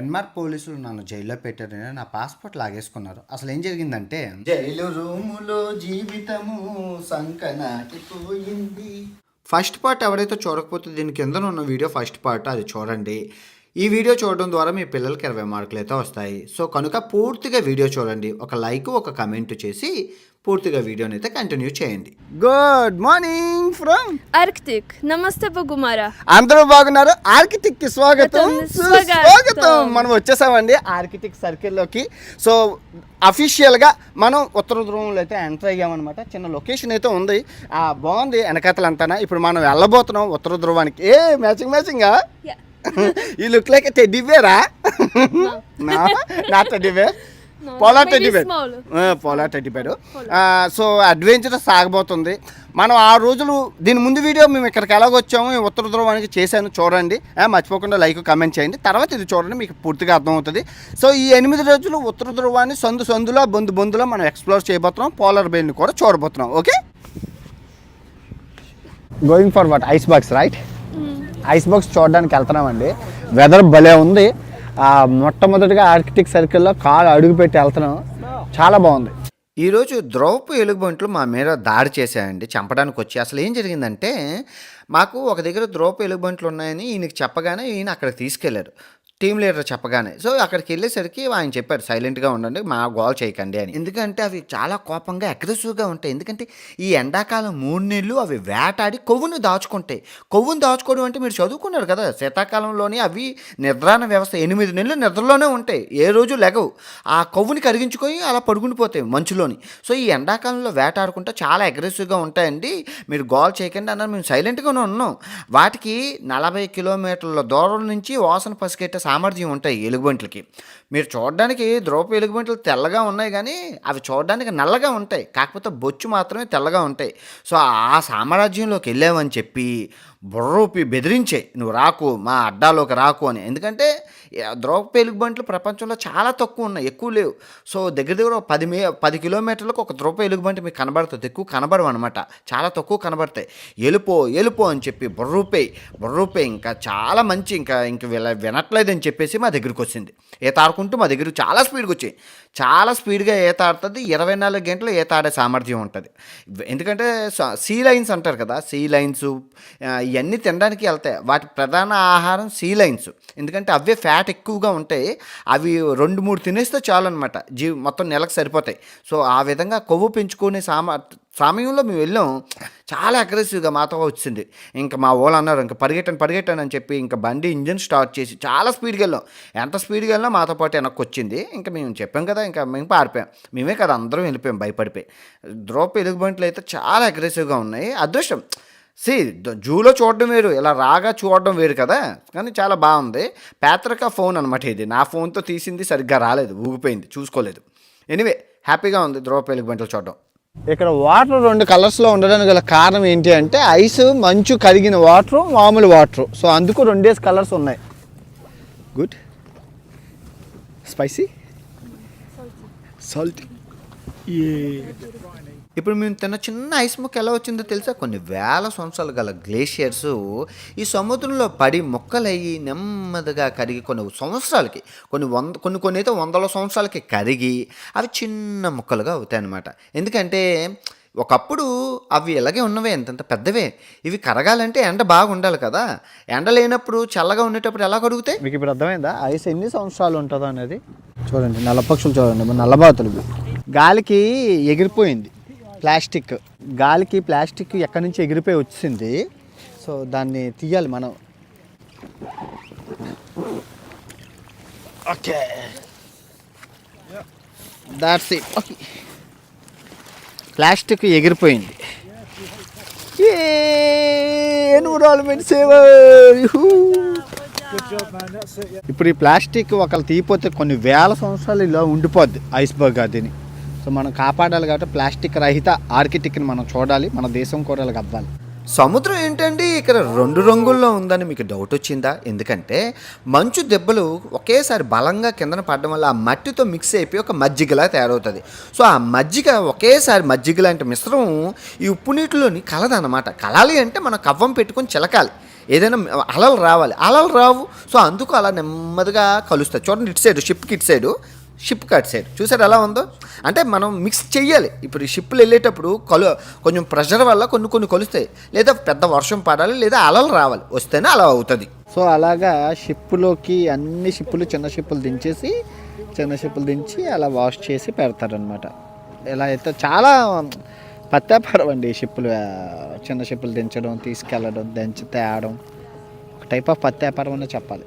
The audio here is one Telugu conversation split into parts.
డెన్మార్క్ పోలీసులు నన్ను జైల్లో పెట్టారని నా పాస్పోర్ట్ లాగేసుకున్నారు. అసలు ఏం జరిగిందంటే, జైలు రూములో జీవితము సంకనాకిపోయింది. ఫస్ట్ పార్ట్ ఎవరైతే చూడకపోతే దీని కింద ఉన్న వీడియో ఫస్ట్ పార్ట్, అది చూడండి. ఈ వీడియో చూడడం ద్వారా మీ పిల్లలకి 20 మార్కులు అయితే వస్తాయి. సో కనుక పూర్తిగా వీడియో చూడండి, ఒక లైక్ ఒక కమెంట్ చేసి పూర్తిగా వీడియోని అయితే కంటిన్యూ చేయండి. Good morning from Arctic. నమస్తే బొగుమారా. అందరూ బాగున్నారు? ఆర్కిటిక్ కి స్వాగతం. మనం వచ్చేసామండి ఆర్కిటిక్ సర్కిల్లోకి. సో అఫీషియల్గా మనం ఉత్తర ధ్రువంలో అయితే ఎంటర్ అయ్యామన్నమాట. చిన్న లొకేషన్ అయితే ఉంది, బాగుంది వెనకాతలంతా. ఇప్పుడు మనం వెళ్ళబోతున్నాం ఉత్తర ధ్రువానికి. మ్యాచింగా ఈ లుక్ లైక్ టెడ్డీ బేరా? నా teddy bear, polar teddy bear. So adventure సాగబోతుంది. మనం ఆ రోజులు దీని ముందు వీడియో మేము ఇక్కడికి ఎలాగొచ్చాము ఉత్తర ధ్రువానికి చేశాను, చూడండి. మర్చిపోకుండా లైక్ కమెంట్ చేయండి. తర్వాత ఇది చూడండి, మీకు పూర్తిగా అర్థమవుతుంది. సో ఈ 8 రోజులు ఉత్తర ధ్రువాన్ని సందులో బొందులో మనం ఎక్స్ప్లోర్ చేయబోతున్నాం. పోలార్ బేర్ని కూడా చూడబోతున్నాం. Okay, going for what? Ice box, right? Ice box చూడడానికి వెళ్తున్నామండి. వెదర్ భలే ఉంది. మొట్టమొదటిగా ఆర్కిటిక్ సర్కిల్లో కాలు అడుగుపెట్టి వెళ్తున్నాం. చాలా బాగుంది. ఈరోజు ధ్రువపు ఎలుగుబంట్లు మా మీద దాడి చేశాయండి, చంపడానికి వచ్చి. అసలు ఏం జరిగిందంటే, మాకు ఒక దగ్గర ధ్రువపు ఎలుగుబంట్లు ఉన్నాయని ఈయనకి చెప్పగానే ఈయన అక్కడికి తీసుకెళ్లారు, టీమ్ లీడర్ చెప్పగానే. సో అక్కడికి వెళ్ళేసరికి ఆయన చెప్పారు, సైలెంట్గా ఉండండి, మా గోల్ చేయకండి అని. ఎందుకంటే అవి చాలా కోపంగా అగ్రెసివ్గా ఉంటాయి. ఎందుకంటే ఈ ఎండాకాలం 3 నెలలు అవి వేటాడి కొవ్వును దాచుకుంటాయి. కొవ్వును దాచుకోవడం అంటే మీరు చదువుకున్నారు కదా, శీతాకాలంలోని అవి నిద్రాన వ్యవస్థ 8 నెలలు నిద్రలోనే ఉంటాయి, ఏ రోజు లెగవు. ఆ కొవ్వుని కరిగించుకొని అలా పడుకునిపోతాయి మంచులోని. సో ఈ ఎండాకాలంలో వేటాడుకుంటే చాలా అగ్రెసివ్గా ఉంటాయండి, మీరు గోల్ చేయకండి అన్నారు. మేము సైలెంట్గానే ఉన్నాం. వాటికి 40 కిలోమీటర్ల దూరం నుంచి వాసన పసిగట్టే సామర్థ్యం ఉంటాయి ఎలుగుబంట్లకి. మీరు చూడడానికి ధ్రువపు ఎలుగుబంట్లు తెల్లగా ఉన్నాయి, కానీ అవి చూడడానికి నల్లగా ఉంటాయి, కాకపోతే బొచ్చు మాత్రమే తెల్లగా ఉంటాయి. సో ఆ సామ్రాజ్యంలోకి వెళ్ళామని చెప్పి బుర్రూపి బెదిరించే, నువ్వు రాకు, మా అడ్డాలోకి రాకు అని. ఎందుకంటే ధ్రువపు ఎలుగుబంట్లు ప్రపంచంలో చాలా తక్కువ ఉన్నాయి, ఎక్కువ లేవు. సో దగ్గర 10 కిలోమీటర్లకు ఒక ధ్రువపు ఎలుగుబంటి మీకు కనబడుతుంది, ఎక్కువ కనబడవు అనమాట, చాలా తక్కువ కనబడతాయి. వెళ్ళిపో అని చెప్పి బుర్రూపే ఇంకా చాలా మంచి, ఇంకా వినట్లేదని చెప్పేసి మా దగ్గరికి వచ్చింది. ఈత ఆడుకుంటూ మా దగ్గర చాలా స్పీడ్గా వచ్చాయి. చాలా స్పీడ్గా ఈత ఆడుతుంది. 24 గంటలు ఈత ఆడే సామర్థ్యం ఉంటుంది. ఎందుకంటే సీ లైన్స్ అంటారు కదా, సీ లైన్స్ ఇవన్నీ తినడానికి వెళ్తాయి. వాటి ప్రధాన ఆహారం సీ లైన్స్. ఎందుకంటే అవే ఫ్యాట్ ఎక్కువగా ఉంటాయి. అవి 2-3 తినేస్తే చాలు అనమాట, మొత్తం నెలకు సరిపోతాయి. సో ఆ విధంగా కొవ్వు పెంచుకునే సమయంలో మేము వెళ్ళాం. చాలా అగ్రెసివ్గా మాతో వచ్చింది. ఇంకా మా వాళ్ళు అన్నారు, ఇంకా పరిగెట్టండి అని చెప్పి ఇంకా బండి ఇంజిన్ స్టార్ట్ చేసి చాలా స్పీడ్గా వెళ్ళాం. ఎంత స్పీడ్గా వెళ్ళినా మాతో పాటు వెనక్కి వచ్చింది. ఇంకా మేము చెప్పాం కదా, ఇంకా మేము పారిపోయాం. మేమే కదా అందరం వెళ్ళిపోయాం భయపడిపోయి. ధ్రువపు ఎలుగుబంట్లు అయితే చాలా అగ్రెసివ్గా ఉన్నాయి. అదృష్టం, జూలో చూడడం వేరు, ఇలా రాగా చూడడం వేరు కదా. కానీ చాలా బాగుంది. ప్యాత్రికా ఫోన్ అనమాట ఇది, నా ఫోన్తో తీసింది, సరిగ్గా రాలేదు, ఊగిపోయింది, చూసుకోలేదు. ఎనీవే హ్యాపీగా ఉంది ధ్రువపు ఎలుగుబంట్లు చూడడం. ఇక్కడ వాటర్ 2 కలర్స్లో ఉండడానికి గల కారణం ఏంటి అంటే, ఐస్, మంచు కరిగిన వాటరు, మామూలు వాటరు. సో అందుకు 2 కలర్స్ ఉన్నాయి. గుడ్. Spicy, salty. ఇప్పుడు మేము తిన్న చిన్న ఐస్ ముక్క ఎలా వచ్చిందో తెలుసా? కొన్ని వేల సంవత్సరాలు గల గ్లేషియర్స్ ఈ సముద్రంలో పడి మొక్కలయ్యి నెమ్మదిగా కరిగి కొన్ని సంవత్సరాలకి, కొన్ని అయితే 100 సంవత్సరాలకి కరిగి అవి చిన్న ముక్కలుగా అవుతాయి అన్నమాట. ఎందుకంటే ఒకప్పుడు అవి ఇలాగే ఉన్నవే, ఎంతంత పెద్దవే. ఇవి కరగాలంటే ఎండ బాగా ఉండాలి కదా. ఎండ లేనప్పుడు చల్లగా ఉండేటప్పుడు ఎలా కరుగుతాయి? మీకు ఇప్పుడు అర్థమైందా ఐస్ ఎన్ని సంవత్సరాలు ఉంటుందో అనేది? చూడండి, నల్ల పక్షులు చూడండి, నల్లబాతులు. గాలికి ఎగిరిపోయింది ప్లాస్టిక్. గాలికి ప్లాస్టిక్ ఎక్కడి నుంచి ఎగిరిపోయి వచ్చింది. సో దాన్ని తీయాలి మనం. Okay, that's it. Okay, plastic ఎగిరిపోయింది. Environment saver. ఇప్పుడు ఈ ప్లాస్టిక్ ఒకళ్ళు తీయపోతే కొన్ని వేల సంవత్సరాలు ఇలా ఉండిపోద్ది ఐస్బర్గ్ అదిని. సో మనం కాపాడాలి కాబట్టి ప్లాస్టిక్ రహిత ఆర్కిటిక్ని మనం చూడాలి, మన దేశం కూడా అవ్వాలి. సముద్రం ఏంటండి ఇక్కడ 2 రంగుల్లో ఉందని మీకు డౌట్ వచ్చిందా? ఎందుకంటే మంచు దెబ్బలు ఒకేసారి బలంగా కిందన పడడం వల్ల ఆ మట్టితో మిక్స్ అయిపోయి ఒక మజ్జిగలా తయారవుతుంది. సో ఆ మజ్జిగ ఒకేసారి మజ్జిగ లాంటి మిశ్రమం ఈ ఉప్పు నీటిలోని కలదన్నమాట. కలాలి అంటే మనం కవ్వం పెట్టుకొని చిలకాలి. ఏదైనా అలలు రావాలి, అలలు రావు. సో అందుకు అలా నెమ్మదిగా కలుస్తాయి. చూడండి, ఇటు సైడు షిప్కి ఇటు సైడు, షిప్కి అటు సైడ్ చూసారు ఎలా ఉందో. అంటే మనం మిక్స్ చెయ్యాలి. ఇప్పుడు ఈ షిప్లు వెళ్ళేటప్పుడు కొంచెం ప్రెషర్ వల్ల కొన్ని కలుస్తాయి, లేదా పెద్ద వర్షం పడాలి, లేదా అలలు రావాలి, వస్తేనే అలా అవుతుంది. సో అలాగా షిప్పులోకి అన్ని షిప్పులు చిన్న షిప్పులు దించి అలా వాష్ చేసి పెడతారనమాట. ఇలా అయితే చాలా పత్యాపారం అండి ఈ షిప్పులు. చిన్న షిప్పులు దించడం, తీసుకెళ్ళడం, దించి తేవడం ఒక టైప్ ఆఫ్ పత్యాపారం అనే చెప్పాలి.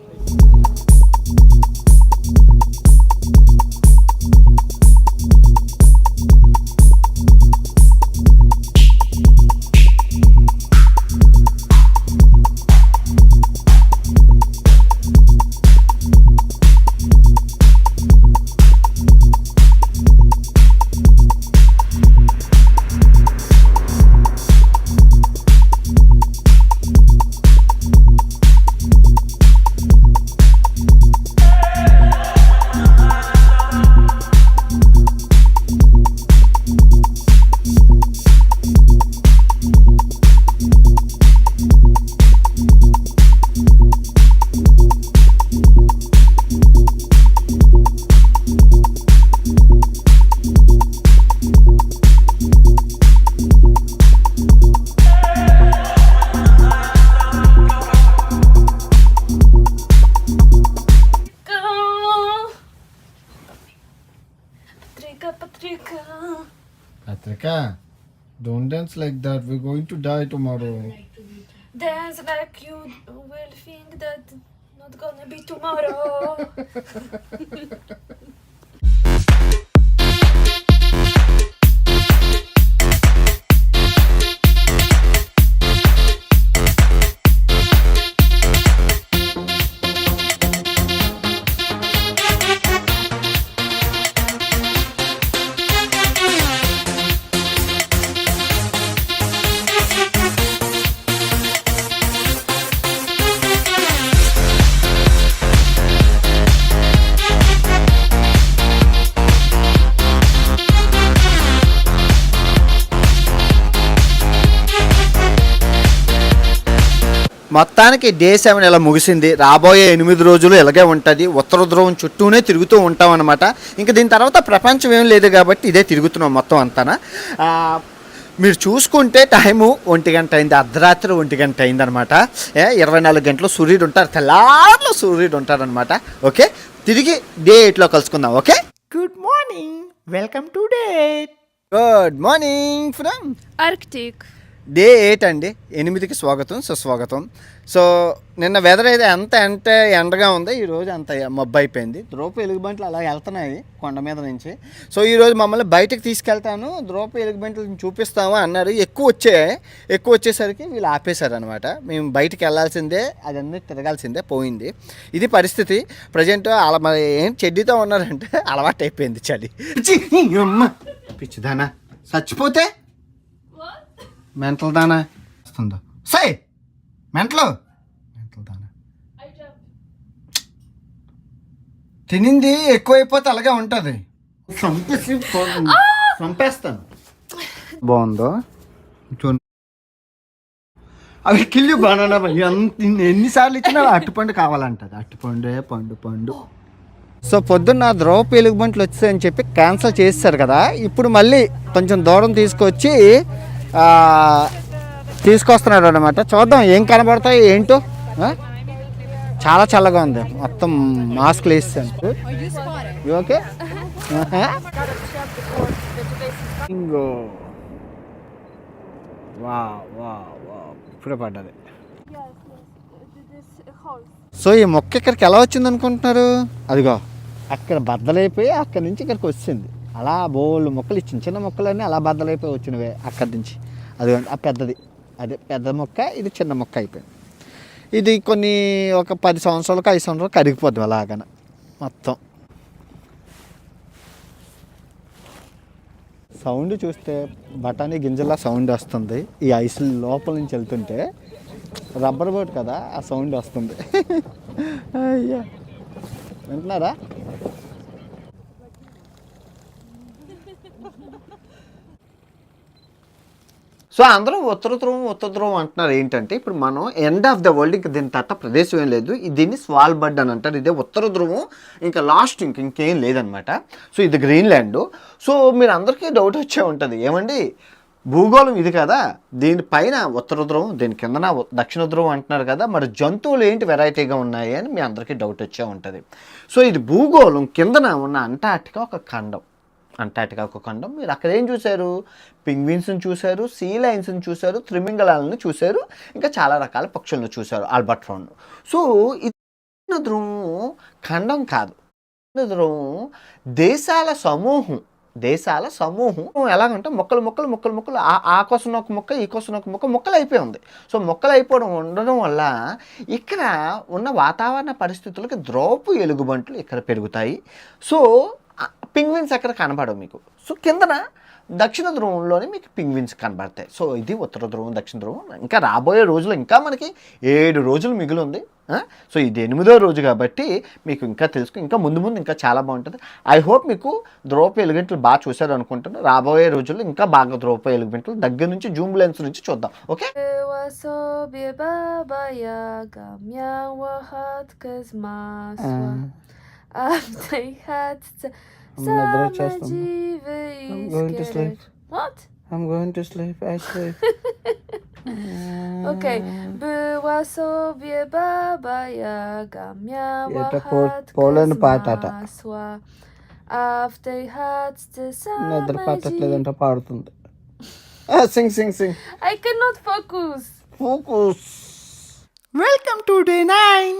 Patrika, don't dance like that. We're going to die tomorrow. dance like you will think that not gonna be tomorrow. మొత్తానికి డే 7 ఇలా ముగిసింది. రాబోయే 8 రోజులు ఇలాగే ఉంటుంది. ఉత్తర ధ్రువం చుట్టూనే తిరుగుతూ ఉంటాం అనమాట. ఇంకా దీని తర్వాత ప్రపంచం ఏం లేదు కాబట్టి ఇదే తిరుగుతున్నాం మొత్తం అంతానా. మీరు చూసుకుంటే టైము 1 గంట అయింది, అర్ధరాత్రి 1 గంట అయింది అనమాట. 24 గంటలు సూర్యుడు ఉంటారు, తెల్లార్లు సూర్యుడు ఉంటారనమాట. ఓకే, తిరిగి డే 8లో కలుసుకుందాం. Okay, good morning, welcome to day. Good morning from Arctic. Day 8 అండి. 8కి స్వాగతం, సుస్వాగతం. సో నిన్న వెదర్ అయితే అంటే ఎండగా ఉంది, ఈరోజు అంత మబ్బు అయిపోయింది. ధ్రువ ఎలుగుబంట్లు అలా వెళ్తున్నాయి కొండ మీద నుంచి. సో ఈరోజు మమ్మల్ని బయటకు తీసుకెళ్తాను, ధ్రువ ఎలుగుబంట్లు చూపిస్తాము అన్నారు. ఎక్కువ వచ్చేసరికి వీళ్ళు ఆపేశారు అనమాట. మేము బయటికి వెళ్ళాల్సిందే, అదన్నీ తిరగాల్సిందే, పోయింది. ఇది పరిస్థితి ప్రజెంట్. అలా మరి ఏం చెడ్డీతో ఉన్నారంటే అలవాటు అయిపోయింది చలి. పిచ్చిదానా, చచ్చిపోతే మెంటల్ దానా వస్తుందో సై మెంటల్ దానా. తినింది ఎక్కువైపోతే అలాగే ఉంటుంది, చంపేస్తాను. బాగుందో చూడండి. అవి కిల్లు బనానా ఎన్నిసార్లు ఇచ్చినా అట్టుపండు కావాలంటది. అట్టుపండే పండు. సో పొద్దున్న ధ్రువ ఎలుగుబంట్లు వచ్చాయని చెప్పి క్యాన్సిల్ చేస్తారు కదా. ఇప్పుడు మళ్ళీ కొంచెం దూరం తీసుకొచ్చి తీసుకొస్తున్నాడు అనమాట. చూద్దాం ఏం కనబడతాయి ఏంటో. చాలా చల్లగా ఉంది, మొత్తం మాస్క్లు వేస్తాను. ఓకే, ఇంగో వా ఇప్పుడే పడ్డది. సో ఈ మొక్క ఇక్కడికి ఎలా వచ్చింది అనుకుంటున్నారు? అదిగో అక్కడ బద్దలైపోయి అక్కడి నుంచి ఇక్కడికి వచ్చింది. అలా బోళ్ళు మొక్కలు, చిన్న మొక్కలన్నీ అలా బద్దలైపోయి వచ్చినవే అక్కడి నుంచి. అది ఆ పెద్దది, అదే పెద్ద మొక్క, ఇది చిన్న మొక్క అయిపోయింది. ఇది ఒక 10 సంవత్సరాలకు 5 సంవత్సరాలకు కరిగిపోద్ది అలాగన మొత్తం. సౌండ్ చూస్తే బఠానీ గింజలా సౌండ్ వస్తుంది. ఈ ఐస్ లోపల నుంచి వెళ్తుంటే రబ్బర్ బోట్ కదా, ఆ సౌండ్ వస్తుంది. అయ్యా, వింటున్నారా? సో అందరూ ఉత్తర ధ్రువం అంటున్నారు. ఏంటంటే ఇప్పుడు మనం ఎండ్ ఆఫ్ ద వరల్డ్, ఇంకా దీని తట్ట ప్రదేశం ఏం లేదు. దీన్ని స్వాల్బర్డ్ అని అంటారు. ఇదే ఉత్తర ధ్రువం, ఇంకా లాస్ట్ ఇంకేం లేదనమాట. సో ఇది గ్రీన్లాండ్. సో మీరు అందరికీ డౌట్ వచ్చే ఉంటుంది, ఏమండి భూగోళం ఇది కదా, దీనిపైన ఉత్తర ధ్రువం, దీని కిందన దక్షిణ ధ్రువం అంటున్నారు కదా, మరి జంతువులు ఏంటి వెరైటీగా ఉన్నాయి అని మీ అందరికీ డౌట్ వచ్చే ఉంటుంది. సో ఇది భూగోళం కిందన ఉన్న అంటార్టికా ఒక ఖండం. మీరు అక్కడ ఏం చూశారు? పింగ్విన్స్ని చూశారు, సీ లైన్స్ని చూశారు, త్రిమింగళాలను చూశారు, ఇంకా చాలా రకాల పక్షులను చూశారు, ఆల్బర్ట్రాన్. సో ఇది ధ్రువం ఖండం కాదు, ధ్రువం దేశాల సమూహం. ఎలాగంటే మొక్కలు ఆ కోసం ఒక మొక్క, ఈ కోసం ఒక మొక్క, మొక్కలు అయిపోయి ఉంది. సో మొక్కలు అయిపోవడం ఉండడం వల్ల ఇక్కడ ఉన్న వాతావరణ పరిస్థితులకి ధ్రువపు ఎలుగుబంట్లు ఇక్కడ పెరుగుతాయి. సో పింగ్విన్స్ ఎక్కడ కనబడవు మీకు. సో కిందన దక్షిణ ధ్రువంలోనే మీకు పింగ్విన్స్ కనబడతాయి. సో ఇది ఉత్తర ధ్రువం, దక్షిణ ధ్రువం. ఇంకా రాబోయే రోజులు ఇంకా మనకి 7 రోజులు మిగిలి ఉంది. సో ఇది 8వ రోజు కాబట్టి మీకు ఇంకా తెలుసుకుని ఇంకా ముందు ఇంకా చాలా బాగుంటుంది. ఐ హోప్ మీకు ధ్రువపు ఎలుగుబంట్లు బాగా చూశారు అనుకుంటున్నాను. రాబోయే రోజుల్లో ఇంకా బాగా ధ్రువపు ఎలుగుబంట్లు దగ్గర నుంచి జూమ్ లెన్స్ నుంచి చూద్దాం. Okay, What? I'm going to sleep. I sleep. Okay. Była sobie baba Jaga, miała Polen chatkę z patata. masła, a w tej chatce నిద్ర same పట్టట్లేదంటే పాడుతుంది. Singh I cannot focus. Focus. Welcome to day 9.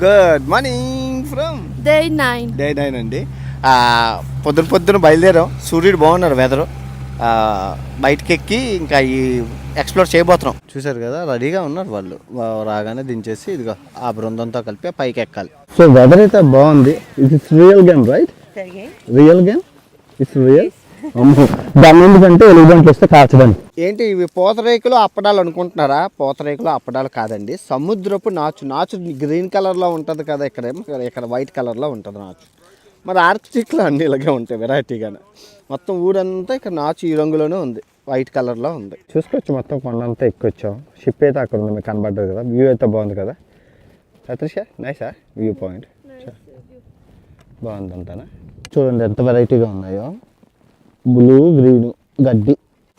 Good morning from Day 9. Day 9 అండి. పొద్దున బయలుదేరాం. సూర్యుడు బాగున్నారు, వెదరు. బయటకి ఎక్కి ఇంకా ఈ ఎక్స్ప్లోర్ చేయబోతున్నాం. చూసారు కదా, రెడీగా ఉన్నారు వాళ్ళు. రాగానే దించేసి ఇదిగో ఆ బృందంతో కలిపి పైకి ఎక్కాలి. సో వెదర్ అయితే బాగుంది. It's real game right? Real game, it's real. దాని ఎందుకంటే ఎలుగుబంట్లు వస్తే కాల్చడానికి. ఏంటి ఇవి పూతరేకులు అప్పడాలు అనుకుంటున్నారా? పూతరేకులు అప్పడాలు కాదండి, సముద్రపు నాచు గ్రీన్ కలర్లో ఉంటుంది కదా, ఇక్కడ వైట్ కలర్లో ఉంటుంది నాచు. మరి ఆర్కిటిక్లో అన్ని ఇలాగే ఉంటాయి వెరైటీగానే. మొత్తం ఊరంతా ఇక్కడ నాచు ఈ రంగులోనే ఉంది, వైట్ కలర్లో ఉంది. చూసుకోవచ్చు, మొత్తం కొండంతా ఎక్కొచ్చాం. షిప్ అయితే అక్కడ ఉంది, మీకు కనబడ్డది కదా. వ్యూ అయితే బాగుంది కదా సతీష? నైసా view point? బాగుంది అంతానా. చూడండి ఎంత వెరైటీగా ఉన్నాయో. బ్లూ, గ్రీన్ గడ్డి.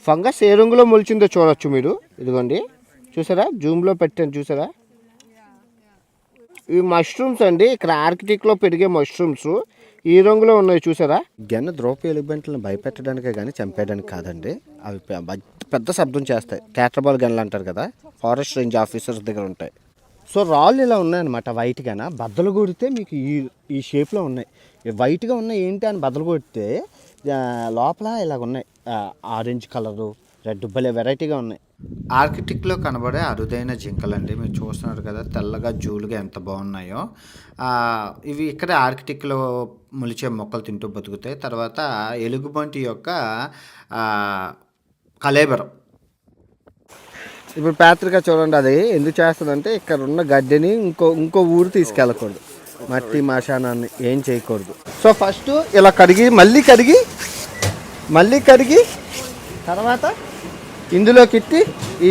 ఫంగస్ ఏ రంగులో మొలిచిందో చూడొచ్చు మీరు. ఇదిగోండి, చూసారా, జూమ్లో పెట్టాను చూసారా. ఇవి మష్రూమ్స్ అండి, ఇక్కడ ఆర్కిటిక్లో పెరిగే మష్రూమ్స్. ఈ రంగులో ఉన్నాయి చూసారా. ధ్రువపు ఎలుగుబంట్లను భయపెట్టడానికే కానీ చంపేయడానికి కాదండి. అవి పెద్ద శబ్దం చేస్తాయి. క్యాటర్బాల్ గన్లు అంటారు కదా, ఫారెస్ట్ రేంజ్ ఆఫీసర్స్ దగ్గర ఉంటాయి. సో రాళ్ళు ఇలా ఉన్నాయన్నమాట వైట్గాన. బద్దలు కొడితే మీకు ఈ షేప్లో ఉన్నాయి. వైట్గా ఉన్నాయి ఏంటి అని బద్దలు కొడితే లోపల ఇలాగ ఉన్నాయి, ఆరెంజ్ కలరు, రెడ్, భలే వెరైటీగా ఉన్నాయి. ఆర్కిటిక్లో కనబడే అరుదైన జింకలండి. మీరు చూస్తున్నారు కదా, తెల్లగా జూలుగా ఎంత బాగున్నాయో. ఇవి ఇక్కడ ఆర్కిటిక్లో మొలిచే మొక్కలు తింటూ బతుకుతాయి. తర్వాత ఎలుగుబంటి యొక్క కళేబరం. ఇప్పుడు ప్యాత్రిక చూడండి, అది ఎందుకు చేస్తుందంటే ఇక్కడ ఉన్న గడ్డిని ఇంకో ఊరు తీసుకెళ్ళకూడదు, మట్టి మశానాన్ని ఏం చేయకూడదు. సో ఫస్ట్ ఇలా మళ్ళీ కడిగి తర్వాత ఇందులోకి ఎత్తి ఈ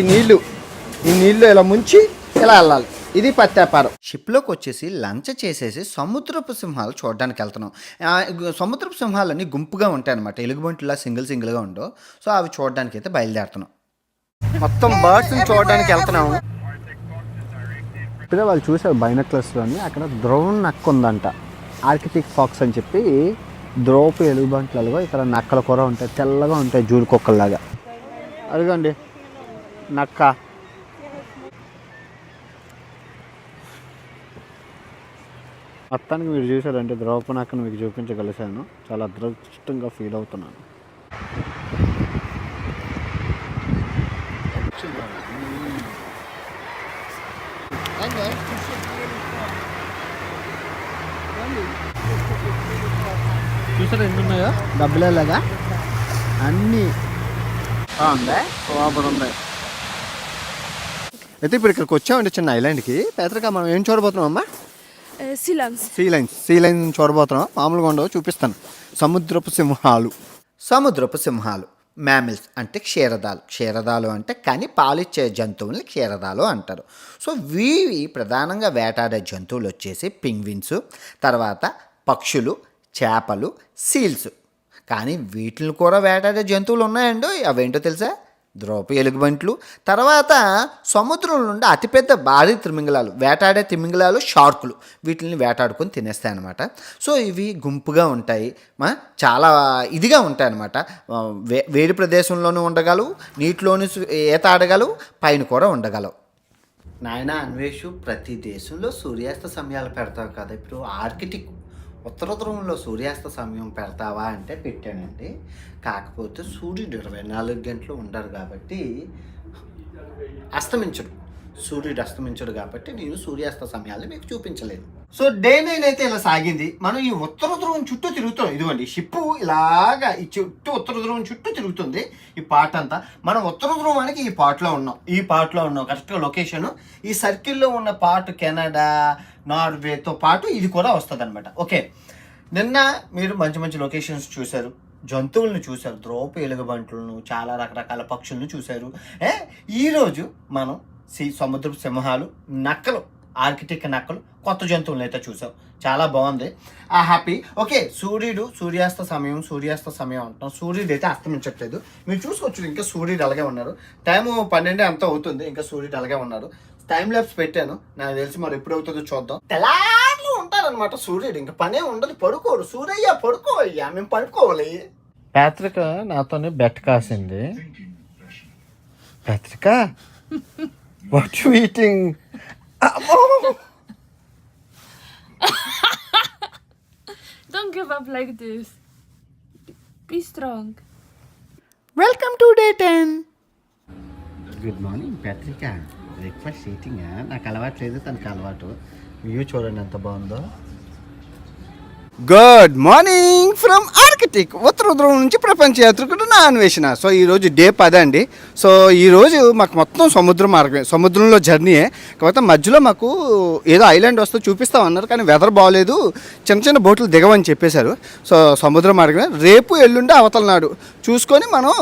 నీళ్లు ఇలా ముంచి ఇలా వెళ్ళాలి. ఇది పత్యాపారం. షిప్లోకి వచ్చేసి లంచ్ చేసేసి సముద్రపు సింహాలు చూడడానికి వెళ్తున్నాం. సముద్రపు సింహాలన్నీ గుంపుగా ఉంటాయి అనమాట, ఎలుగుబంటిలా సింగిల్గా ఉండవు. సో అవి చూడడానికి అయితే బయలుదేరుతున్నాం. మొత్తం బర్డ్స్ని చూడడానికి వెళ్తున్నాము. ఇప్పుడే వాళ్ళు చూసారు బైనక్లర్స్లోని, అక్కడ ధ్రువం నక్క ఉందంట, ఆర్కిటిక్ ఫాక్స్ అని చెప్పి. ధ్రువపు ఎలుగుబంట్లలో ఇక్కడ నక్కల కూర ఉంటాయి, తెల్లగా ఉంటాయి జూడు కుక్కల్లాగా. అదిగోండి నక్క. మొత్తానికి మీరు చూసారంటే ధ్రువపు నక్కను మీకు చూపించగలిసాను. చాలా అదృష్టంగా ఫీల్ అవుతున్నాను. చూసారా ఎన్ని ఉన్నాయో డబ్బులేలాగా అన్నీ. బాగుందా? సూపర్ ఉంది. అయితే ఇప్పుడు ఇక్కడికి వచ్చామండి చిన్న ఐలాండ్కి. పేదరిక మనం ఏం చూడబోతున్నాం అమ్మా? Silence. సీ లైన్స్ చూడబోతున్నాం. మామూలుగా ఉండవు, చూపిస్తాను. సముద్రపు సింహాలు. సముద్రపు సింహాలు, మ్యామిల్స్ అంటే క్షీరదాలు అంటే కానీ పాలిచ్చే జంతువుల్ని క్షీరదాలు అంటారు. సో వీవి ప్రధానంగా వేటాడే జంతువులు వచ్చేసి పింగ్విన్స్, తర్వాత పక్షులు, చేపలు, సీల్స్. కానీ వీటిని కూడా వేటాడే జంతువులు ఉన్నాయండి. అవేంటో తెలుసా? ద్రౌప ఎలుగుబంట్లు, తర్వాత సముద్రం నుండి అతిపెద్ద భారీ తిమింగలాలు, వేటాడే తిమింగలాలు, షార్కులు వీటిని వేటాడుకొని తినేస్తాయి అన్నమాట. సో ఇవి గుంపుగా ఉంటాయి, చాలా ఇదిగా ఉంటాయి అన్నమాట. వేడి ప్రదేశంలోనూ ఉండగలవు, నీటిలోనూ ఈత ఆడగలవు, పైన కూడా ఉండగలవు. నాయన అన్వేషు, ప్రతి దేశంలో సూర్యాస్త సమయాలు పెడతావు కదా, ఇప్పుడు ఆర్కిటిక్ ఉత్తర ధ్రువంలో సూర్యాస్త సమయం పెడతావా అంటే పెట్టానండి. కాకపోతే సూర్యుడు 24 గంటలు ఉండరు కాబట్టి సూర్యుడు అస్తమించడు కాబట్టి నేను సూర్యాస్త సమయాలు మీకు చూపించలేదు. సో డే 9 అయితే ఇలా సాగింది. మనం ఈ ఉత్తర ధ్రువం చుట్టూ తిరుగుతాం. ఇదిగోండి షిప్పు ఇలాగా ఈ చుట్టూ ఉత్తర ధ్రువం చుట్టూ తిరుగుతుంది ఈ పార్ట్ అంతా. మనం ఉత్తర ధ్రువానికి ఈ పార్ట్లో ఉన్నాం కరెక్ట్గా లొకేషన్. ఈ సర్కిల్లో ఉన్న పార్ట్ కెనడా, నార్వేతో పాటు ఇది కూడా వస్తుంది అనమాట. ఓకే, నిన్న మీరు మంచి మంచి లొకేషన్స్ చూశారు, జంతువులను చూశారు, ద్రౌప ఎలుగుబంట్లను, చాలా రకరకాల పక్షులను చూశారు. ఈరోజు మనం సముద్రపు సింహాలు, నక్కలు, ఆర్కిటిక్ నక్కలు, కొత్త జంతువులను అయితే చూసాం. చాలా బాగుంది, హ్యాపీ. ఓకే, సూర్యాస్త సమయం అంటాం. సూర్యుడు అయితే అస్తమించట్లేదు, మీరు చూసుకోవచ్చు. ఇంకా సూర్యుడు అలాగే ఉన్నారు. టైము 12 అంతా అవుతుంది, ఇంకా సూర్యుడు అలాగే ఉన్నారు. టైం ల్యాబ్స్ పెట్టాను, నాకు తెలిసి మరి ఎప్పుడు అవుతుందో చూద్దాం. తెల్లార్లు ఉంటారనమాట సూర్యుడు, ఇంకా పనే ఉండదు, పడుకోడు. సూర్యయ్య పడుకోవయ్యా, మేము పడుకోవాలి. ప్యాత్రిక నాతోనే బెట్ కాసింది. Patrika, what you eating? Don't give up like this. Be strong. Welcome to day 10. Good morning Patrika. Breakfast eating నాకు అలవాటు లేదు, తనకు అలవాటు. వ్యూ చూడండి ఎంత బాగుందో. గుడ్ మార్నింగ్ ఫ్రమ్ ఆర్కిటిక్, ఉత్తర ధ్రువం నుంచి ప్రపంచ యాత్రికుడు నా అన్వేషణ. సో ఈరోజు డే 10 అండి. సో ఈరోజు మాకు మొత్తం సముద్రంలో జర్నీయే. కాకపోతే మధ్యలో మాకు ఏదో ఐలాండ్ వస్తే చూపిస్తామన్నారు, కానీ వెదర్ బాగోలేదు, చిన్న బోట్లు దిగవని చెప్పేశారు. సో సముద్ర మార్గమే. రేపు ఎల్లుండి అవతల నాడు చూసుకొని మనం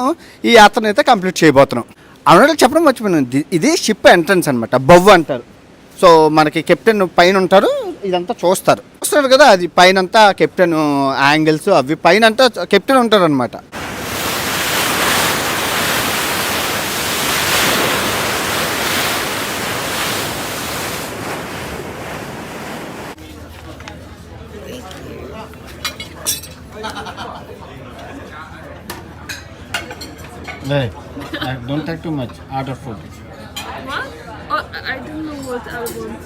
ఈ యాత్రను అయితే కంప్లీట్ చేయబోతున్నాం. అవునా చెప్పడం మర్చిపోయాను, ఇది షిప్ ఎంట్రన్స్ అనమాట, బవ్వ అంటారు. సో మనకి కెప్టెన్ పైన ఉంటారు, ఇదంతా చూస్తారు కదా, అది పైన అంతా కెప్టెన్ యాంగిల్స్ అవి పైన అంతా కెప్టెన్ ఉంటారు అనమాట. Don't take too much. Order food. What? Oh, I don't know what I want.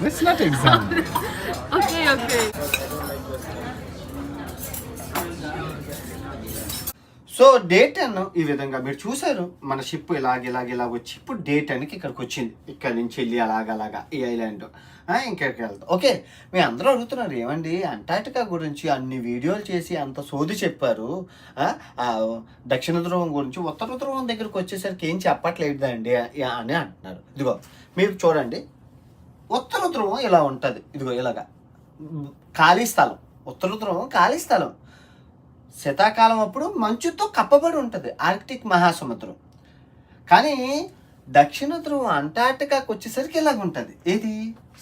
It's not exam. Okay. So day 10 ఈ విధంగా మీరు చూసారు. మన షిప్ ఇలాగ వచ్చి ఇప్పుడు డే 10కి ఇక్కడికి వచ్చింది. ఇక్కడ నుంచి వెళ్ళి అలాగా ఈ ఐలాండ్ ఇంకెక్కడికి వెళ్తాం. ఓకే, మీ అందరూ అడుగుతున్నారు, ఏమండి అంటార్టికా గురించి అన్ని వీడియోలు చేసి అంత సోది చెప్పారు, దక్షిణ ధ్రువం గురించి ఉత్తర ధ్రువం దగ్గరికి వచ్చేసరికి ఏం చెప్పట్లేదు అండి అని అంటున్నారు. ఇదిగో మీరు చూడండి, ఉత్తర ధ్రువం ఇలా ఉంటుంది. ఇదిగో ఇలాగా ఖాళీ స్థలం. ఉత్తర ధ్రువం ఖాళీ స్థలం. శీతాకాలం అప్పుడు మంచుతో కప్పబడి ఉంటుంది ఆర్కిటిక్ మహాసముద్రం. కానీ దక్షిణ ధ్రువం అంటార్టికాకి వచ్చేసరికి ఇలాగ ఉంటుంది. ఏది